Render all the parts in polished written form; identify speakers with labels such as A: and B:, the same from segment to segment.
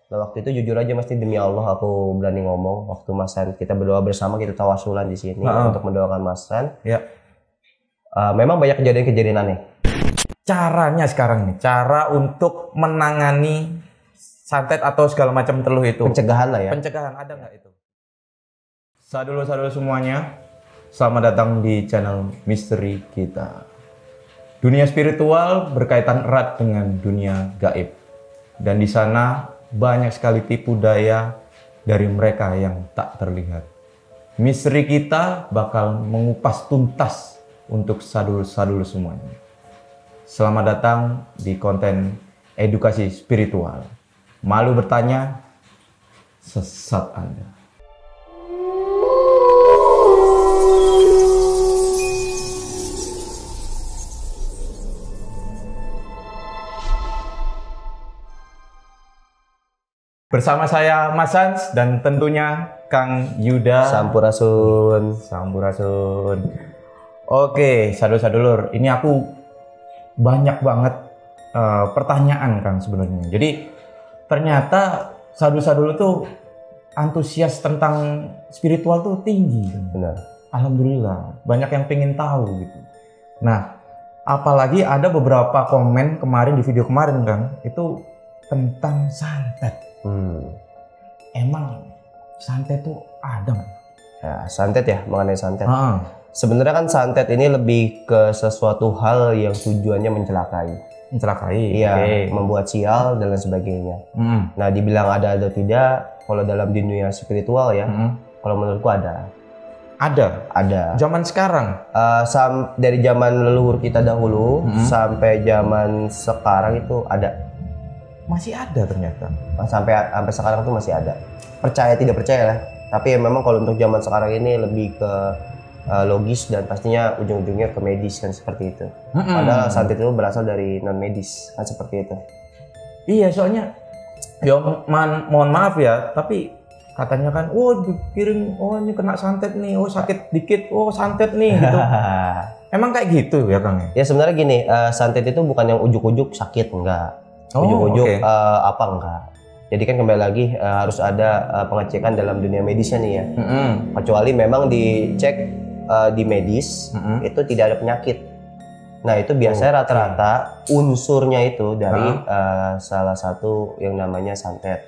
A: Nah waktu itu jujur aja mesti demi Allah aku berani ngomong waktu Mas San kita berdoa bersama, kita tawasulan di sini untuk mendoakan Mas San.
B: Ya.
A: Memang banyak kejadian-kejadian aneh.
B: Caranya sekarang nih, cara untuk menangani santet atau segala macam teluh itu.
A: Pencegahan lah ya.
B: Pencegahan ada nggak itu? Sadulu-sadulu semuanya, selamat datang di channel Misteri Kita. Dunia spiritual berkaitan erat dengan dunia gaib. Dan di sana banyak sekali tipu daya dari mereka yang tak terlihat. Misteri Kita bakal mengupas tuntas untuk sadul-sadul semuanya. Selamat datang di konten edukasi spiritual. Malu bertanya, sesat Anda. Bersama saya Mas Sans dan tentunya Kang Yuda.
A: Sampurasun.
B: Sampurasun. Oke, sadul-sadulur, ini aku banyak banget pertanyaan Kang sebenarnya. Jadi ternyata sadul-sadul itu antusias tentang spiritual tuh tinggi.
A: Benar.
B: Alhamdulillah, banyak yang pengen tahu gitu. Nah, apalagi ada beberapa komen kemarin di video kemarin Kang, itu tentang santet. Emang santet tuh ada nggak?
A: Ya, santet ya, mengenai santet. Sebenarnya kan santet ini lebih ke sesuatu hal yang tujuannya mencelakai.
B: Mencelakai?
A: Iya, membuat sial dan lain sebagainya. Nah, dibilang ada atau tidak, kalau dalam dunia spiritual ya, kalau menurutku ada.
B: Ada? Ada. Zaman sekarang?
A: Dari zaman leluhur kita dahulu sampai zaman sekarang itu ada.
B: Masih ada ternyata?
A: Sampai sekarang tuh masih ada. Percaya tidak percaya lah. Tapi ya memang kalau untuk zaman sekarang ini lebih ke logis dan pastinya ujung-ujungnya ke medis kan seperti itu. Padahal santet itu berasal dari non medis kan seperti itu.
B: Iya, soalnya ya mohon maaf ya, tapi katanya kan, dipikirin, ini kena santet nih, sakit dikit, santet nih gitu. Emang kayak gitu ya Kang?
A: Ya sebenarnya gini, santet itu bukan yang ujuk-ujuk sakit, enggak. Ujuk-ujuk apa enggak. Jadi kan kembali lagi harus ada pengecekan dalam dunia medisnya nih ya. Kecuali memang dicek di medis itu tidak ada penyakit. Nah itu biasanya rata-rata unsurnya itu dari salah satu yang namanya santet.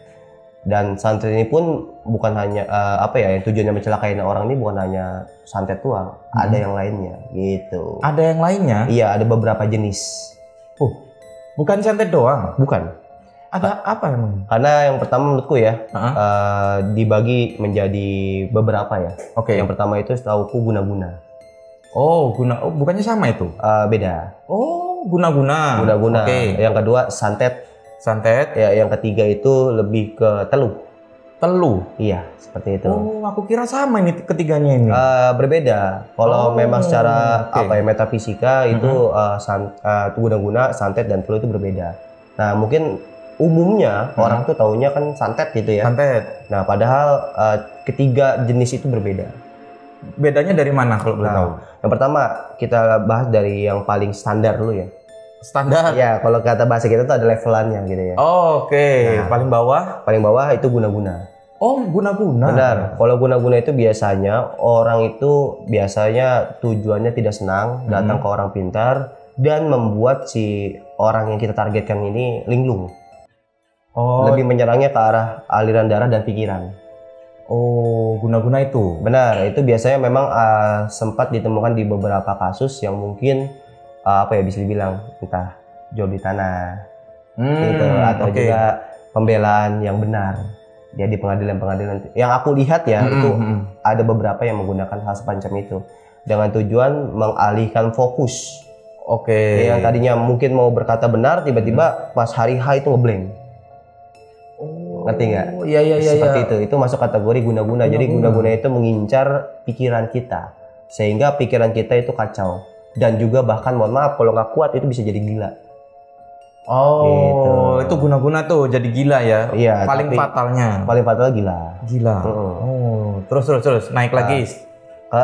A: Dan santet ini pun bukan hanya yang tujuannya mencelakai orang ini bukan hanya santet doang, ada yang lainnya gitu.
B: Ada yang lainnya?
A: Iya, ada beberapa jenis.
B: Bukan santet doang?
A: Bukan.
B: Ada apa emang?
A: Karena yang pertama menurutku ya dibagi menjadi beberapa ya. Yang pertama itu setauku guna-guna.
B: Bukannya sama itu?
A: Beda.
B: Guna-guna.
A: Guna-guna. Yang kedua santet.
B: Santet.
A: Ya, yang ketiga itu lebih ke teluh.
B: Teluh?
A: Iya, seperti itu.
B: Aku kira sama ini ketiganya ini.
A: Berbeda. Kalau memang secara metafisika itu guna-guna, santet dan teluh itu berbeda. Nah, mungkin umumnya orang tuh taunya kan santet gitu ya.
B: Santet.
A: Nah, padahal ketiga jenis itu berbeda.
B: Bedanya dari mana kalau boleh tahu?
A: Yang pertama kita bahas dari yang paling standar dulu ya.
B: Standar?
A: Ya, kalau kata bahasa kita tuh ada levelannya gitu ya.
B: Nah, paling bawah?
A: Paling bawah itu guna-guna.
B: Guna-guna.
A: Benar. Kalau guna-guna itu biasanya orang itu biasanya tujuannya tidak senang datang ke orang pintar dan membuat si orang yang kita targetkan ini linglung. Lebih menyerangnya ke arah aliran darah dan pikiran.
B: Guna-guna itu?
A: Benar. Itu biasanya memang sempat ditemukan di beberapa kasus yang mungkin bisa dibilang entah jual beli tanah gitu, atau juga pembelaan yang benar ya di pengadilan yang aku lihat ya itu ada beberapa yang menggunakan hal semacam itu dengan tujuan mengalihkan fokus. Yang tadinya mungkin mau berkata benar tiba-tiba pas hari H itu ngeblank. Ngerti nggak?
B: Iya.
A: Seperti itu masuk kategori guna-guna. Jadi guna-guna itu mengincar pikiran kita sehingga pikiran kita itu kacau. Dan juga bahkan mohon maaf kalau nggak kuat itu bisa jadi gila.
B: Gitu. Itu guna-guna tuh jadi gila ya?
A: Iya.
B: Paling fatalnya?
A: Paling fatal gila.
B: Terus naik lagi.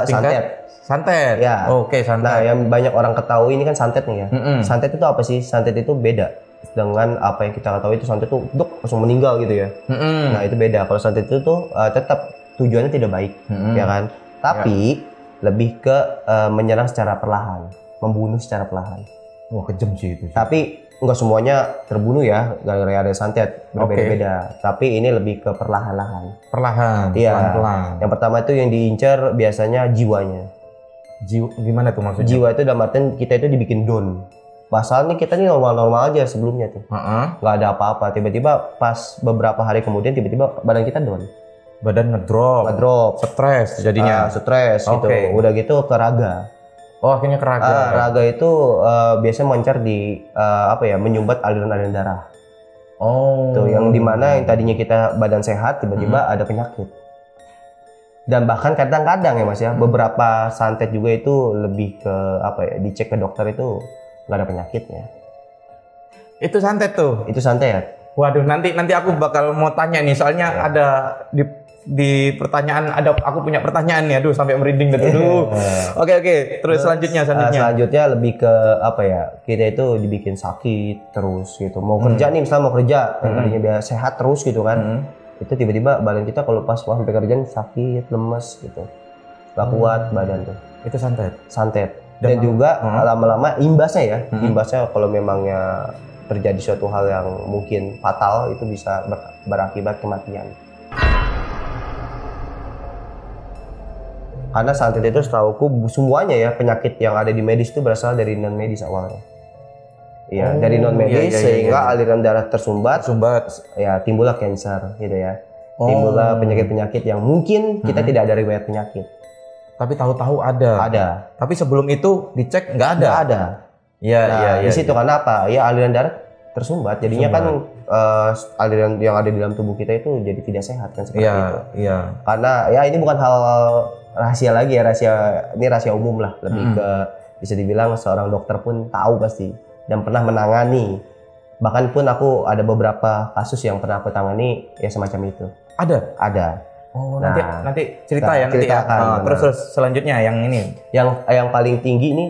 A: Santet.
B: Santet? Ya.
A: Santet. Nah yang banyak orang ketahui ini kan santet nih ya. Santet itu apa sih? Santet itu beda. dengan apa yang kita tahu itu santet tuh langsung meninggal gitu ya. Nah itu beda. Kalau santet itu tuh tetap tujuannya tidak baik, ya kan? Tapi lebih ke menyerang secara perlahan, membunuh secara perlahan.
B: Wah kejam sih itu.
A: Tapi nggak semuanya terbunuh ya, gara-gara ada santet, berbeda-beda. Tapi ini lebih ke perlahan-lahan.
B: Perlahan,
A: iya.
B: Pelan-pelan.
A: Yang pertama itu yang diincar biasanya jiwanya.
B: Jiwa gimana tuh maksudnya?
A: Jiwa itu dalam artian kita itu dibikin down. Pasalnya kita ini normal-normal aja sebelumnya tuh. Nggak ada apa-apa. Tiba-tiba pas beberapa hari kemudian tiba-tiba badan kita down.
B: Badan ngedrop. Stres jadinya.
A: Stres gitu. Udah gitu ke raga.
B: Oh akhirnya ke raga.
A: Raga itu biasanya moncar di menyumbat aliran-aliran darah.
B: Oh.
A: Tuh yang dimana yang tadinya kita badan sehat tiba-tiba ada penyakit. Dan bahkan kadang-kadang ya Mas ya, beberapa santet juga itu lebih ke dicek ke dokter itu nggak ada penyakitnya.
B: Itu santet tuh.
A: Itu santet.
B: Waduh, nanti aku bakal mau tanya nih, soalnya ada di pertanyaan, aku punya pertanyaan nih, aduh sampai merinding dulu. Oke, terus selanjutnya.
A: Selanjutnya lebih ke kita itu dibikin sakit terus gitu. Mau kerja nih, misalnya mau kerja, yang tadinya biar sehat terus gitu kan. Itu tiba-tiba badan kita kalau pas sampai kerjaan sakit, lemes gitu. Gak kuat badan tuh.
B: Itu santet.
A: Dan juga lama-lama imbasnya kalau memangnya terjadi suatu hal yang mungkin fatal itu bisa berakibat kematian. Karena santet itu setauku semuanya ya penyakit yang ada di medis itu berasal dari non medis awalnya. Iya, dari non medis sehingga aliran darah tersumbat, ya timbullah cancer gitu ya. Timbullah penyakit-penyakit yang mungkin kita tidak ada riwayat penyakit.
B: Tapi tahu-tahu ada. Tapi sebelum itu dicek nggak ada.
A: Nggak ada. Iya. Di situ karena apa? Ya aliran darah tersumbat. Jadinya kan aliran yang ada di dalam tubuh kita itu jadi tidak sehat kan seperti itu. Iya. Karena ya ini bukan hal rahasia lagi ya, ini rahasia umum lah. Lebih ke bisa dibilang seorang dokter pun tahu pasti dan pernah menangani. Bahkan pun aku ada beberapa kasus yang pernah aku tangani ya semacam itu. Ada.
B: Oh, nanti cerita ya nanti ya. Terus selanjutnya yang ini.
A: Yang paling tinggi ini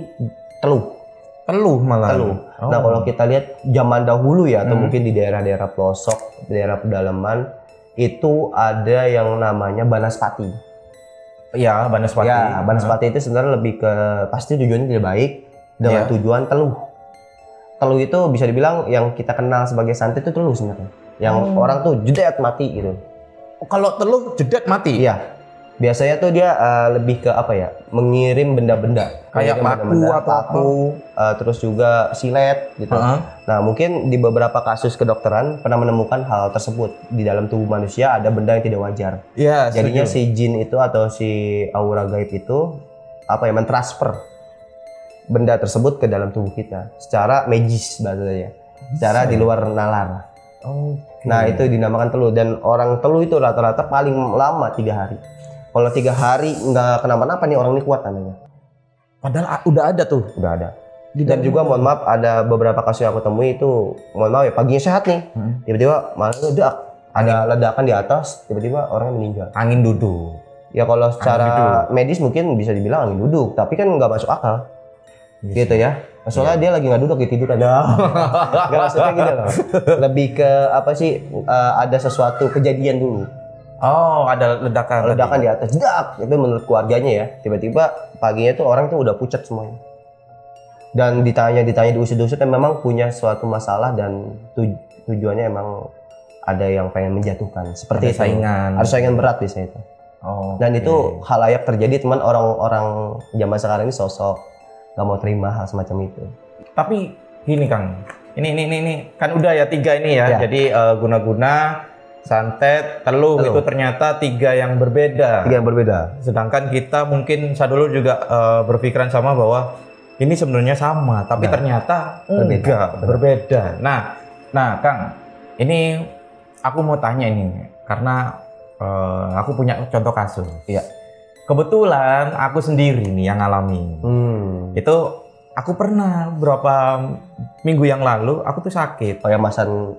A: teluh malah. Nah, kalau kita lihat zaman dahulu ya atau mungkin di daerah-daerah pelosok, daerah pedalaman itu ada yang namanya banaspati.
B: Iya, banaspati.
A: Ya, banaspati itu sebenarnya lebih ke pasti tujuannya tidak baik dengan tujuan teluh. Teluh itu bisa dibilang yang kita kenal sebagai santet itu teluh sebenarnya. Yang orang tuh jedet mati gitu.
B: Kalau teluh jedet mati?
A: Iya. Biasanya tuh dia lebih ke mengirim benda-benda
B: kayak paku,
A: terus juga silet gitu. Nah mungkin di beberapa kasus kedokteran pernah menemukan hal tersebut di dalam tubuh manusia ada benda yang tidak wajar.
B: Iya.
A: Jadinya si jin itu atau si aura gaib itu mentransfer benda tersebut ke dalam tubuh kita secara magis bahasanya, secara di luar nalar. Nah itu dinamakan teluh dan orang teluh itu rata-rata paling lama 3 hari. Kalau 3 hari nggak kenapa-napa nih orang ini kuat namanya.
B: Padahal udah ada tuh.
A: Udah ada. Dan juga mohon maaf ada beberapa kasus yang aku temui itu mohon maaf ya paginya sehat nih. Tiba-tiba malah ledak. Ada ledakan di atas, tiba-tiba orangnya meninggal.
B: Angin duduk.
A: Ya kalau secara medis mungkin bisa dibilang angin duduk, tapi kan nggak masuk akal. Gitu ya. Soalnya dia lagi nggak duduk di tidur ada. Nggak maksudnya gitu loh. Lebih ke ada sesuatu kejadian dulu.
B: Oh, ada ledakan
A: di atas, jedak. Itu menurut keluarganya ya. Tiba-tiba paginya tuh orang tuh udah pucat semuanya. Dan ditanya diusut-usut memang punya suatu masalah dan tujuannya emang ada yang pengen menjatuhkan. Seperti itu. Ada saingan berat bisa itu. Dan itu halayak terjadi teman orang-orang zaman sekarang ini sosok nggak mau terima hal semacam itu.
B: Tapi gini Kang, ini kan udah ya 3 ini ya. Jadi guna-guna, santet, teluh itu ternyata 3 yang berbeda.
A: 3 yang berbeda.
B: Sedangkan kita mungkin Sadulur juga berpikiran sama bahwa ini sebenarnya sama, tapi ternyata berbeda. Nah Kang, ini aku mau tanya ini karena aku punya contoh kasus.
A: Iya.
B: Kebetulan aku sendiri nih yang ngalami. Itu aku pernah beberapa minggu yang lalu aku tuh sakit.
A: Masan.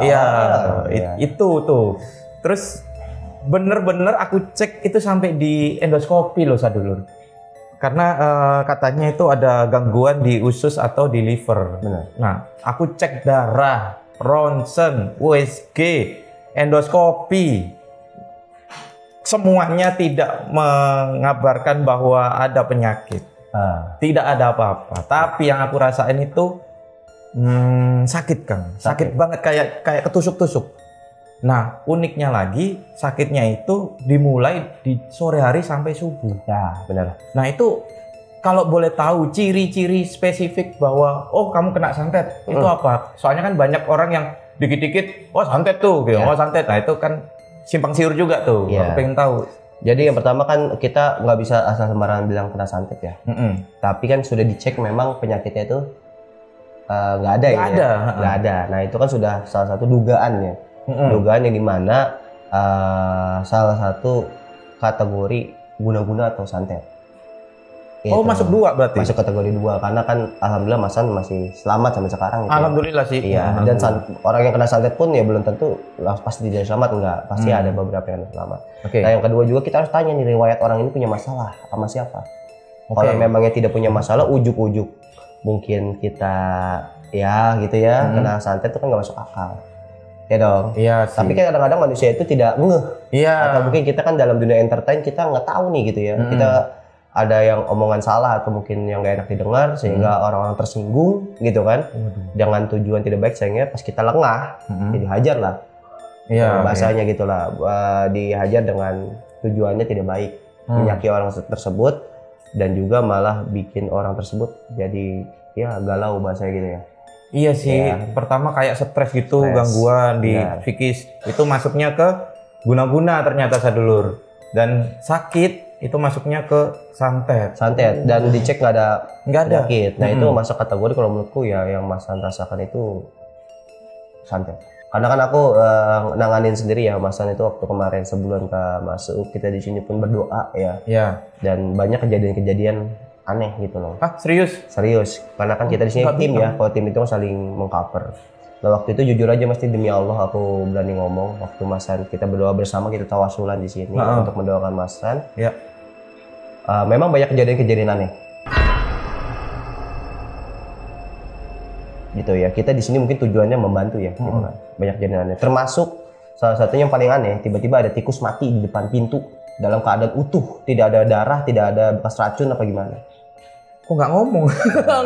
B: Iya, itu tuh. Terus bener-bener aku cek itu sampai di endoskopi loh Sadulur. Karena katanya itu ada gangguan di usus atau di liver.
A: Benar.
B: Nah, aku cek darah, ronsen, USG, endoskopi, semuanya tidak mengabarkan bahwa ada penyakit. Tidak ada apa-apa. Tapi yang aku rasain itu sakit, Kang. Sakit banget, kayak ketusuk-tusuk. Nah, uniknya lagi sakitnya itu dimulai di sore hari sampai subuh.
A: Ya, benar.
B: Nah, itu kalau boleh tahu ciri-ciri spesifik bahwa oh kamu kena santet itu apa? Soalnya kan banyak orang yang dikit-dikit oh santet tuh, gitu. Oh santet. Nah, itu kan simpang siur juga tuh. Aku pengen tahu.
A: Jadi yang pertama kan kita nggak bisa asal sembarangan bilang kena santet ya. Tapi kan sudah dicek memang penyakitnya itu nggak ada ya. Nggak ada. Nah, itu kan sudah salah satu dugaan ya. Dugaan yang dimana salah satu kategori guna-guna atau santet.
B: Oh, masuk 2 berarti?
A: Masuk kategori 2 karena kan alhamdulillah Mas San masih selamat sampai sekarang gitu.
B: Alhamdulillah sih.
A: Iya, dan orang yang kena santet pun ya belum tentu pasti tidak selamat, enggak. Pasti ada beberapa yang selamat. Nah, yang kedua juga kita harus tanya nih riwayat orang ini punya masalah sama siapa. Kalau memangnya tidak punya masalah, ujuk-ujuk mungkin kita ya gitu ya, kena santet itu kan nggak masuk akal. Ya dong.
B: Iya sih.
A: Tapi kan kadang-kadang manusia itu tidak ngeh.
B: Iya.
A: Atau mungkin kita kan dalam dunia entertain kita nggak tahu nih gitu ya. Kita ada yang omongan salah atau mungkin yang nggak enak didengar sehingga orang-orang tersinggung gitu kan. Dengan tujuan tidak baik sehingga pas kita lengah jadi hajar lah.
B: Iya.
A: Bahasanya gitulah. Dihajar dengan tujuannya tidak baik. Menyakiti orang tersebut dan juga malah bikin orang tersebut jadi ya galau bahasanya gitu ya.
B: Iya sih, pertama kayak stres gitu, gangguan di psikis. Itu masuknya ke guna-guna ternyata sadulur. Dan sakit itu masuknya ke santet.
A: Dan dicek nggak ada penyakit. Nah, itu masuk kategori kalau menurutku ya yang Mas San rasakan itu santet. Karena kan aku nanganin sendiri ya Mas San itu waktu kemarin sebulan ke masuk kita di sini pun berdoa ya.
B: Iya.
A: Dan banyak kejadian-kejadian aneh gitu loh.
B: Serius?
A: Serius. Karena kan kita di sini tim ya. Kalau tim itu kan saling mengcover. Nah, waktu itu jujur aja mesti demi Allah aku berani ngomong waktu Mas San kita berdoa bersama, kita tawasulan di sini untuk mendoakan Mas San.
B: Ya.
A: Memang banyak kejadian-kejadian aneh. Gitu ya. Kita di sini mungkin tujuannya membantu ya, gitu kan. Banyak kejadian aneh. Termasuk salah satunya yang paling aneh, tiba-tiba ada tikus mati di depan pintu dalam keadaan utuh, tidak ada darah, tidak ada bekas racun apa gimana.
B: Kok nggak ngomong?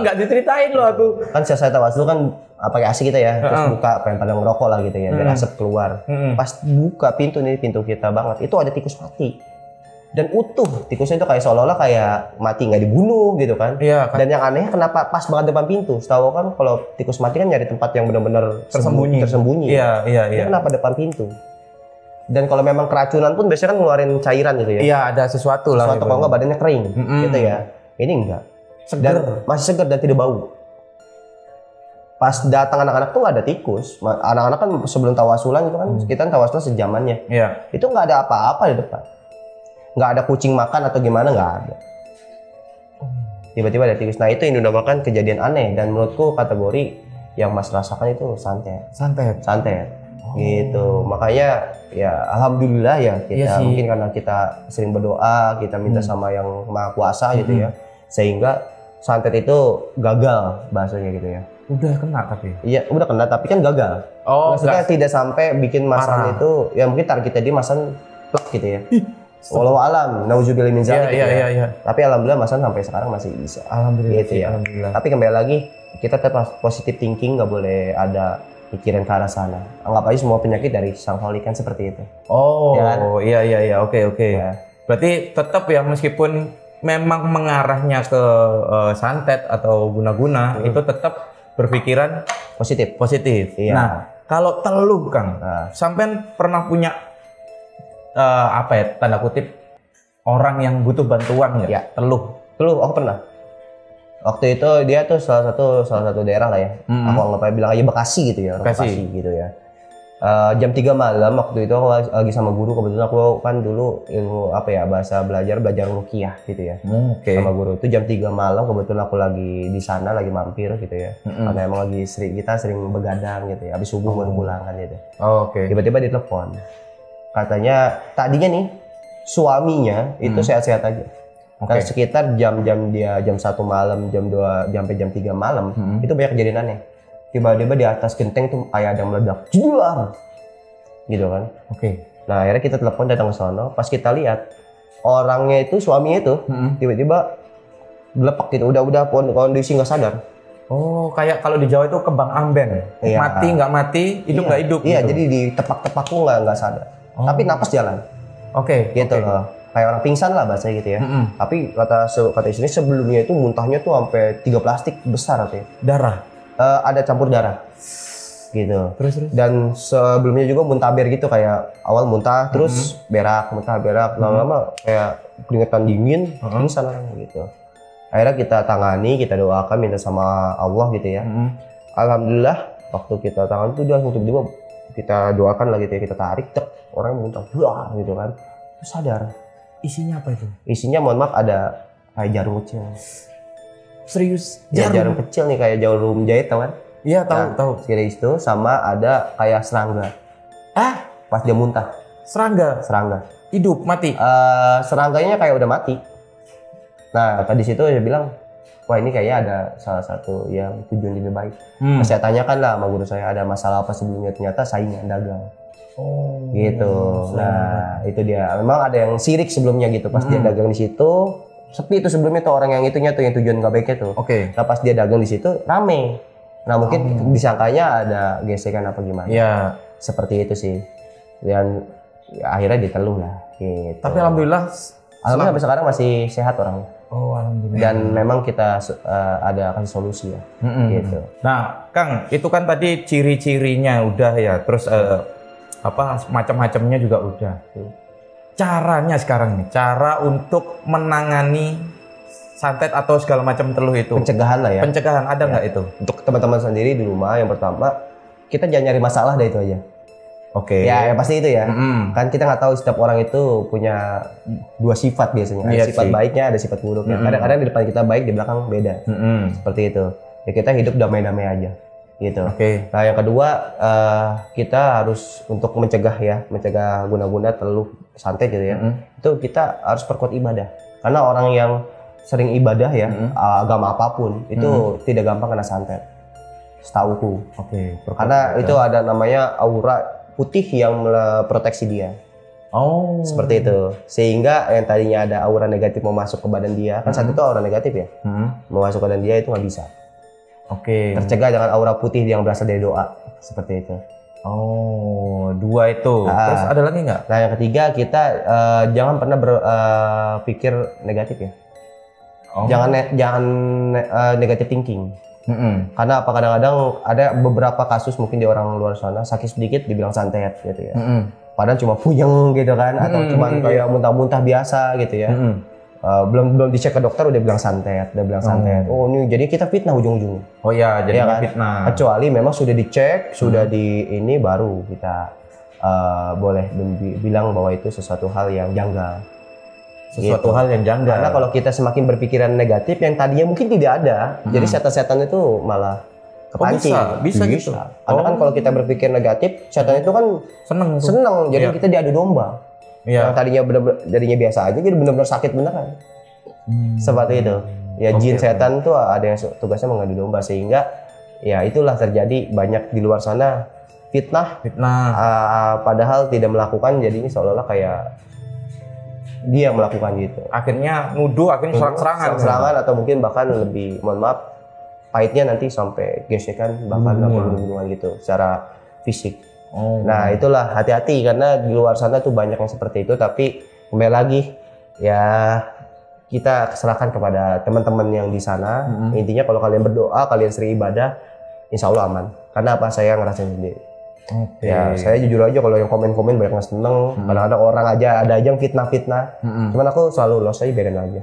B: Nggak diceritain loh aku.
A: Kan saya tawasul kan pakai AC kita ya, terus buka pengen pada ngerokok lah gitu ya, biar asap keluar. Pas buka pintu nih, pintu kita banget, itu ada tikus mati. Dan utuh, tikusnya itu kayak seolah-olah kayak mati nggak dibunuh gitu kan.
B: Iya, kan.
A: Dan yang aneh kenapa pas banget depan pintu? Setahu kan kalau tikus mati kan nyari tempat yang benar-benar tersembunyi.
B: Iya.
A: Ini kenapa depan pintu? Dan kalau memang keracunan pun biasanya kan ngeluarin cairan gitu ya.
B: Iya, ada sesuatu lah.
A: Sesuatu kalau nggak badannya kering gitu ya. Ini enggak. Dan masih segar dan tidak bau. Pas datang anak-anak tuh nggak ada tikus. Anak-anak kan sebelum tawasulan itu kan kita tawasulan sejamannya.
B: Iya.
A: Itu nggak ada apa-apa di depan. Nggak ada kucing makan atau gimana, nggak ada. Tiba-tiba ada tikus. Nah, itu yang dinamakan kejadian aneh dan menurutku kategori yang Mas rasakan itu santet. Gitu. Makanya ya alhamdulillah ya kita mungkin karena kita sering berdoa, kita minta sama yang Maha Kuasa gitu ya. Sehingga santet itu gagal bahasanya gitu ya.
B: Udah kena tapi?
A: Iya, udah kena tapi kan gagal. Maksudnya tidak sampai bikin Mas San itu, ya mungkin targetnya dia Mas San plak gitu ya. Wallahu alam, nauzubillah min dzalik.
B: Iya.
A: Tapi alhamdulillah Mas San sampai sekarang masih bisa.
B: Alhamdulillah
A: gitu ya.
B: Alhamdulillah.
A: Tapi kembali lagi kita tetap positive thinking, nggak boleh ada pikiran ke arah sana. Anggap aja semua penyakit dari Sang Holy kan seperti itu.
B: Oh,
A: ya kan?
B: Iya. Oke.
A: Ya.
B: Berarti tetap ya meskipun memang mengarahnya ke santet atau guna-guna, itu tetap berpikiran positif.
A: Iya.
B: Nah, kalau teluh Kang, sampean pernah punya tanda kutip orang yang butuh bantuan nggak?
A: Ya.
B: Teluh
A: Aku pernah. Waktu itu dia tuh salah satu daerah lah ya. Aku anggap aja bilang aja Bekasi gitu ya, Bekasi gitu ya. Jam 3 malam waktu itu aku lagi sama guru, kebetulan aku kan dulu ilmu belajar ruqyah gitu ya. Sama guru itu jam 3 malam kebetulan aku lagi di sana lagi mampir gitu ya. Karena emang kita sering begadang gitu ya. Habis subuh baru pulang kan gitu. Tiba-tiba ditelepon. Katanya tadinya nih suaminya itu sehat-sehat aja. Nah, sekitar jam-jam dia jam 1 malam, jam 2, sampai jam 3 malam, itu banyak kejadian aneh. Tiba-tiba di atas genteng tuh kayak ada meledak, jedar, gitu kan. Nah akhirnya kita telepon datang ke sono, pas kita lihat orangnya itu, suaminya itu, tiba-tiba gelepak gitu, udah kondisi nggak sadar.
B: Oh, kayak kalau di Jawa itu kembang amben, mati nggak mati, hidup nggak hidup.
A: Iya,
B: gitu.
A: jadi ditepak-tepak tuh nggak sadar, tapi napas jalan. Gitu loh, kayak orang pingsan lah bahasanya gitu ya. Tapi kata istrinya sebelumnya itu muntahnya tuh sampai 3 plastik besar katanya.
B: Darah?
A: Ada campur darah, gitu.
B: Terus?
A: Dan sebelumnya juga muntaber gitu, kayak awal muntah, terus berak, lama-lama kayak keringetan dingin, pingsan orang gitu. Akhirnya kita tangani, kita doakan, minta sama Allah gitu ya. Alhamdulillah waktu kita tangani itu dia langsung tiba-tiba kita doakan lah gitu ya, kita tarik, orangnya muntah, wah gitu kan, terus sadar.
B: Isinya apa itu?
A: Isinya mohon maaf ada kayak jarum kecil.
B: Serius?
A: Ya, jarum kecil nih kayak jarum jahit tau kan?
B: Iya tahu.
A: Sekira itu sama ada kayak serangga. Pas dia muntah. Serangga.
B: Hidup mati?
A: Serangganya kayak udah mati. Nah tadi situ dia bilang, wah ini kayaknya ada salah satu yang tujuan tidak baik. Saya tanyakan lah sama guru saya, ada masalah apa sebelumnya, ternyata saingan dagang. Gitu. Nah itu dia. Memang ada yang sirik sebelumnya gitu. Pas dia dagang di situ, sepi itu sebelumnya tuh orang yang itunya tuh yang tujuan nggak baiknya tuh. Nah pas dia dagang di situ rame. Nah mungkin disangkanya ada gesekan apa gimana.
B: Iya.
A: Seperti itu sih. Dan ya, akhirnya diteluh lah. Gitu.
B: Tapi alhamdulillah
A: sampai sekarang masih sehat orangnya.
B: Alhamdulillah.
A: Dan memang kita ada kasih solusi ya. Gitu.
B: Nah Kang, itu kan tadi ciri-cirinya udah ya. Terus macam-macamnya juga udah. Caranya sekarang nih, cara untuk menangani santet atau segala macam teluh itu.
A: Pencegahan lah ya.
B: Pencegahan ada nggak itu?
A: Untuk teman-teman sendiri di rumah, yang pertama kita jangan nyari masalah deh, itu aja. Ya, yang pasti itu ya. Kan kita nggak tahu setiap orang itu punya 2 sifat biasanya. Ada sifat baiknya, ada sifat buruknya. Kadang-kadang di depan kita baik, di belakang beda. Seperti itu. Ya kita hidup damai-damai aja. Gitu. Nah yang kedua kita harus untuk mencegah guna-guna teluh santet gitu ya. Itu kita harus perkuat ibadah. Karena orang yang sering ibadah ya, agama apapun itu tidak gampang kena santet. Setauku. Karena itu ada namanya aura putih yang proteksi dia. Seperti itu. Sehingga yang tadinya ada aura negatif mau masuk ke badan dia, kan santet itu aura negatif ya. Mau masuk ke badan dia itu nggak bisa. Tercegah dengan aura putih yang berasal dari doa, seperti itu.
B: 2 itu. Terus ada lagi nggak?
A: Nah yang ketiga kita jangan pernah berpikir negatif ya. Jangan negatif thinking. Karena apa, kadang-kadang ada beberapa kasus mungkin di orang luar sana sakit sedikit dibilang santet gitu ya. Padahal cuma puyeng gitu kan, atau cuma kayak muntah-muntah biasa gitu ya. Belum dicek ke dokter udah bilang santet, Oh ini jadi kita fitnah ujung-ujungnya.
B: Jadi
A: ya kan?
B: Fitnah.
A: Kecuali memang sudah dicek, sudah ini baru kita boleh bilang bahwa itu sesuatu hal yang janggal.
B: Hal yang janggal.
A: Karena kalau kita semakin berpikiran negatif yang tadinya mungkin tidak ada, jadi setan-setan itu malah kepancing.
B: Bisa gitu.
A: Karena kan kalau kita berpikir negatif, setan itu kan seneng. Jadi kita diadu domba. Yang tadinya jadinya biasa aja, jadi benar-benar sakit beneran. Seperti itu. Ya jin setan itu ada yang tugasnya mengadu domba, sehingga ya itulah terjadi banyak di luar sana fitnah. Padahal tidak melakukan, jadinya seolah-olah kayak dia melakukan gitu.
B: Akhirnya nuduh, akhirnya
A: serang-serangan atau mungkin bahkan lebih, mohon maaf, pahitnya nanti sampai gesekan, bahkan bunuh-bunuhan gitu secara fisik. Nah itulah, hati-hati karena di luar sana tuh banyak yang seperti itu. Tapi kembali lagi ya kita serahkan kepada teman-teman yang di sana. Intinya kalau kalian berdoa, kalian sering ibadah, insya Allah aman. Karena apa, saya ngerasain sendiri. Ya saya jujur aja, kalau yang komen-komen banyak yang seneng, kadang-kadang orang aja ada aja yang fitnah-fitnah. Cuman aku selalu loss aja, biarin aja.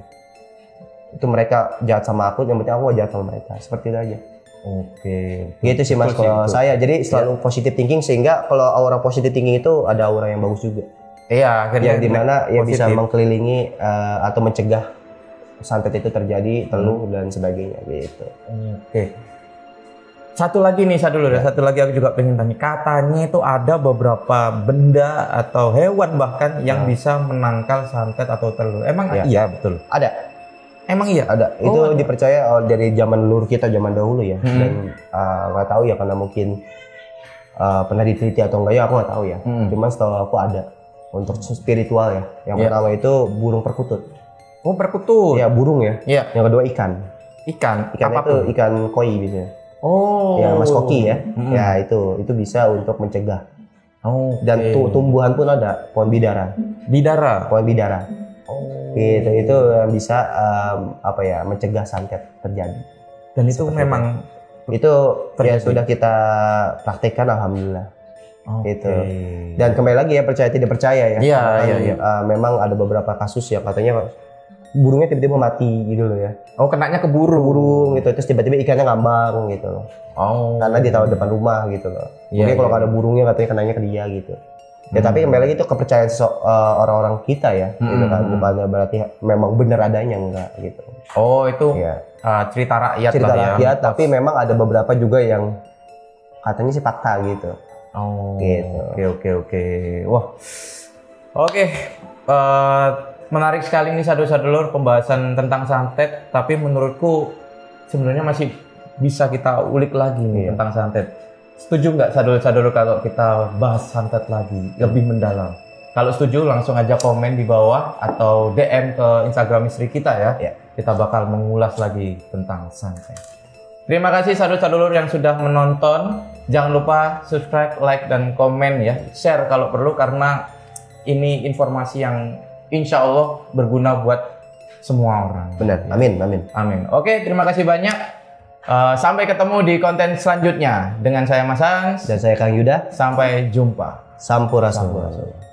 A: Itu mereka jahat sama aku, yang penting aku gak jahat sama mereka. Seperti itu aja. Gitu sih Mas kalau saya. Jadi selalu positive thinking, sehingga kalau aura positive thinking itu ada aura yang bagus juga.
B: Akhirnya
A: yang dimana ya bisa mengkelilingi atau mencegah santet itu terjadi, teluh dan sebagainya gitu.
B: Satu lagi nih, satu lagi aku juga pengen tanya. Katanya itu ada beberapa benda atau hewan bahkan yang bisa menangkal santet atau telur. Emang iya betul?
A: Ada.
B: Emang iya?
A: Ada. Itu dipercaya dari zaman leluhur kita zaman dahulu ya. Dan nggak tahu ya karena mungkin pernah diteliti atau enggak ya aku nggak tahu ya. Cuman setahu aku ada untuk spiritual ya. Yang pertama itu burung perkutut.
B: Oh, perkutut.
A: Ya burung ya. Yang kedua ikan.
B: Ikan
A: itu ikan koi biasanya.
B: Oh.
A: Ya Mas Koki ya. Ya itu bisa untuk mencegah. Dan tumbuhan pun ada pohon bidara. Pohon bidara. Itu yang bisa mencegah santet terjadi.
B: Dan itu memang
A: itu ya sudah kita praktekkan alhamdulillah. Gitu. Dan kembali lagi ya percaya tidak percaya ya.
B: Iya.
A: Memang ada beberapa kasus ya katanya burungnya tiba-tiba mati gitu loh ya.
B: Oh, kenanya ke burung
A: gitu. Terus tiba-tiba ikannya ngambang gitu loh. Karena dia taruh depan rumah gitu loh. Mungkin kalau ada burungnya katanya kenanya ke dia gitu. Ya tapi kembali lagi itu kepercayaan orang-orang kita ya. Gitu kan. Bukan berarti memang benar adanya enggak gitu.
B: Oh, itu cerita rakyat
A: cerita rakyat, tapi memang ada beberapa juga yang katanya sih fakta gitu.
B: Gitu. Oke. Wah. Oke. Menarik sekali nih sadulur pembahasan tentang santet, tapi menurutku sebenarnya masih bisa kita ulik lagi nih tentang santet. Setuju nggak sadulur kalau kita bahas santet lagi lebih mendalam? Kalau setuju langsung aja komen di bawah atau DM ke Instagram istri kita ya. Kita bakal mengulas lagi tentang santet. Terima kasih sadulur yang sudah menonton. Jangan lupa subscribe, like, dan komen ya. Share kalau perlu karena ini informasi yang insya Allah berguna buat semua orang.
A: Benar, amin.
B: Oke, terima kasih banyak. Sampai ketemu di konten selanjutnya. Dengan saya Mas Hans.
A: Dan saya Kang Yuda.
B: Sampai jumpa.
A: Sampurasun.